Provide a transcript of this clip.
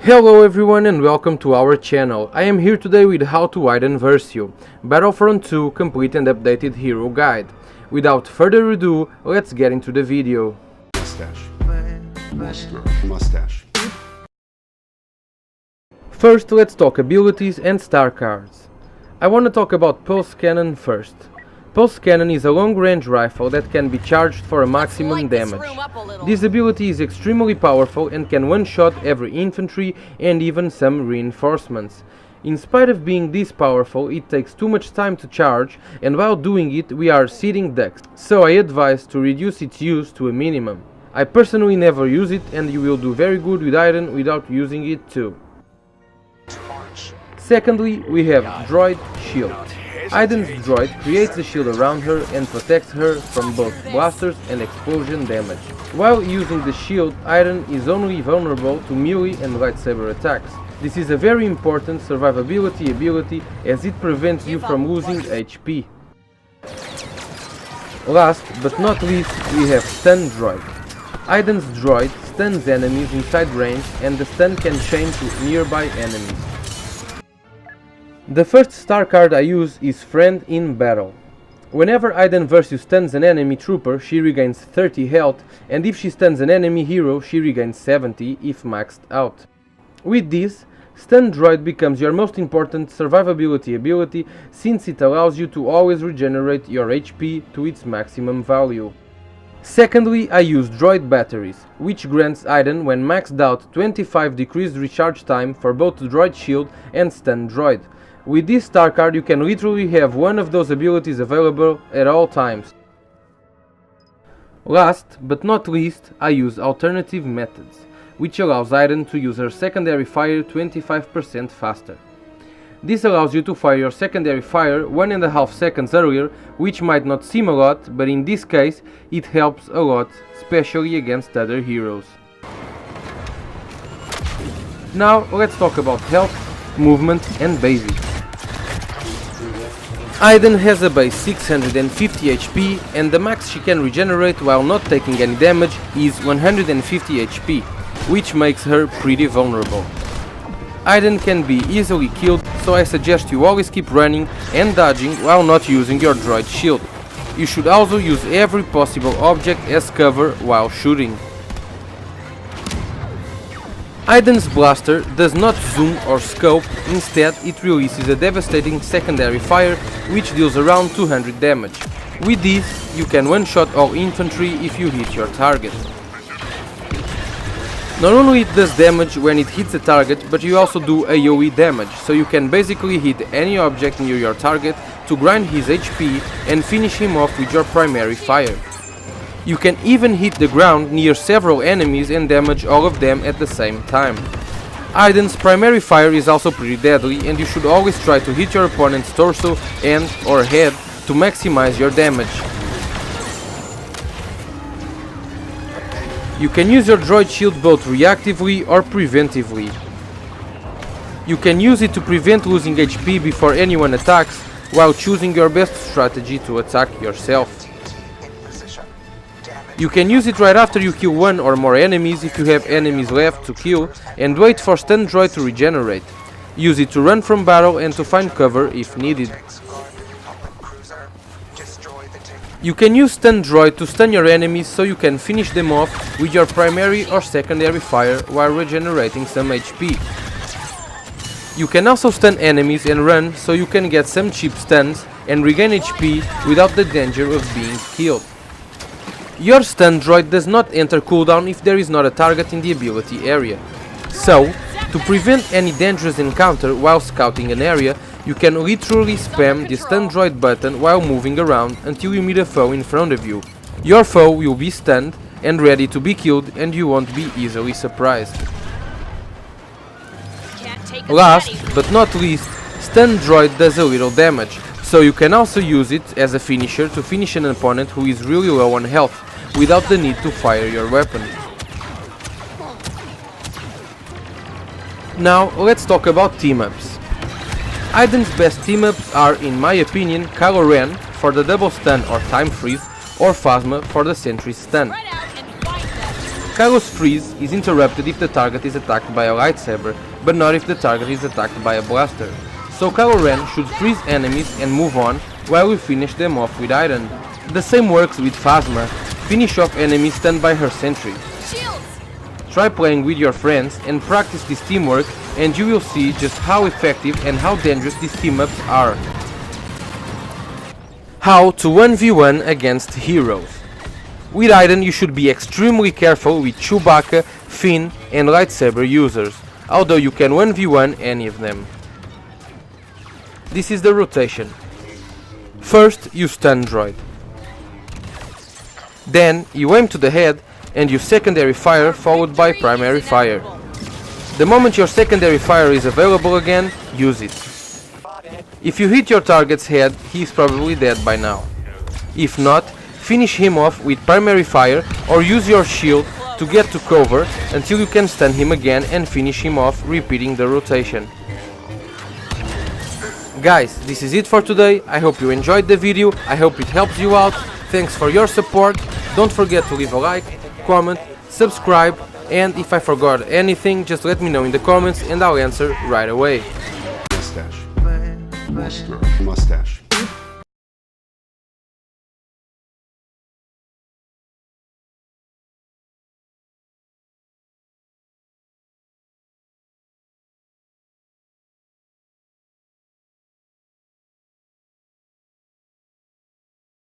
Hello everyone and welcome to our channel. I am here today with how to Iden Versio, Battlefront II complete and updated hero guide. Without further ado, let's get into the video. Moustache. First, let's talk abilities and star cards. I want to talk about Pulse Cannon first. Pulse Cannon is a long-range rifle that can be charged for a maximum damage. This ability is extremely powerful and can one-shot every infantry and even some reinforcements. In spite of being this powerful, it takes too much time to charge, and while doing it we are sitting ducks, so I advise to reduce its use to a minimum. I personally never use it, and you will do very good with Iden without using it too. Secondly, we have Droid Shield. Iden's droid creates a shield around her and protects her from both blasters and explosion damage. While using the shield, Iden is only vulnerable to melee and lightsaber attacks. This is a very important survivability ability as it prevents you from losing HP. Last but not least, we have Stun Droid. Iden's droid stuns enemies inside range, and the stun can chain to nearby enemies. The first star card I use is Friend in Battle. Whenever Iden Versio stuns an enemy trooper, she regains 30 health, and if she stuns an enemy hero, she regains 70 if maxed out. With this, Stun Droid becomes your most important survivability ability, since it allows you to always regenerate your HP to its maximum value. Secondly, I use Droid Batteries, which grants Iden, when maxed out, 25 decreased recharge time for both Droid Shield and Stun Droid. With this star card you can literally have one of those abilities available at all times. Last but not least, I use Alternative Methods, which allows Iden to use her secondary fire 25% faster. This allows you to fire your secondary fire 1.5 seconds earlier, which might not seem a lot, but in this case it helps a lot, especially against other heroes. Now let's talk about health, movement and basics. Iden has a base 650 HP, and the max she can regenerate while not taking any damage is 150 HP, which makes her pretty vulnerable. Iden can be easily killed, so I suggest you always keep running and dodging while not using your Droid Shield. You should also use every possible object as cover while shooting. Iden's blaster does not zoom or scope, instead it releases a devastating secondary fire which deals around 200 damage. With this, you can one-shot all infantry if you hit your target. Not only it does damage when it hits a target, but you also do AoE damage, so you can basically hit any object near your target to grind his HP and finish him off with your primary fire. You can even hit the ground near several enemies and damage all of them at the same time. Iden's primary fire is also pretty deadly, and you should always try to hit your opponent's torso and or head to maximize your damage. You can use your Droid Shield both reactively or preventively. You can use it to prevent losing HP before anyone attacks, while choosing your best strategy to attack yourself. You can use it right after you kill one or more enemies if you have enemies left to kill, and wait for Stun Droid to regenerate. Use it to run from battle and to find cover if needed. You can use Stun Droid to stun your enemies so you can finish them off with your primary or secondary fire while regenerating some HP. You can also stun enemies and run so you can get some cheap stuns and regain HP without the danger of being killed. Your stun droid does not enter cooldown if there is not a target in the ability area. So, to prevent any dangerous encounter while scouting an area, you can literally spam the stun droid button while moving around until you meet a foe in front of you. Your foe will be stunned and ready to be killed, and you won't be easily surprised. Last but not least, stun droid does a little damage, so you can also use it as a finisher to finish an opponent who is really low on health, without the need to fire your weapon. Now let's talk about team-ups. Iden's best team-ups are, in my opinion, Kylo Ren for the double stun or time freeze, or Phasma for the sentry stun. Kylo's freeze is interrupted if the target is attacked by a lightsaber, but not if the target is attacked by a blaster. So Kylo Ren should freeze enemies and move on while we finish them off with Iden. The same works with Phasma, finish off enemies stunned by her sentry. Try playing with your friends and practice this teamwork, and you will see just how effective and how dangerous these team-ups are. How to 1v1 against heroes. With Iden you should be extremely careful with Chewbacca, Finn and lightsaber users, although you can 1v1 any of them. This is the rotation. First you stun droid. Then you aim to the head and use secondary fire followed by primary fire. The moment your secondary fire is available again, use it. If you hit your target's head, he is probably dead by now. If not, finish him off with primary fire or use your shield to get to cover until you can stun him again and finish him off, repeating the rotation. Guys, this is it for today. I hope you enjoyed the video, I hope it helps you out. Thanks for your support. Don't forget to leave a like, comment, subscribe, and if I forgot anything, just let me know in the comments and I'll answer right away. Moustache.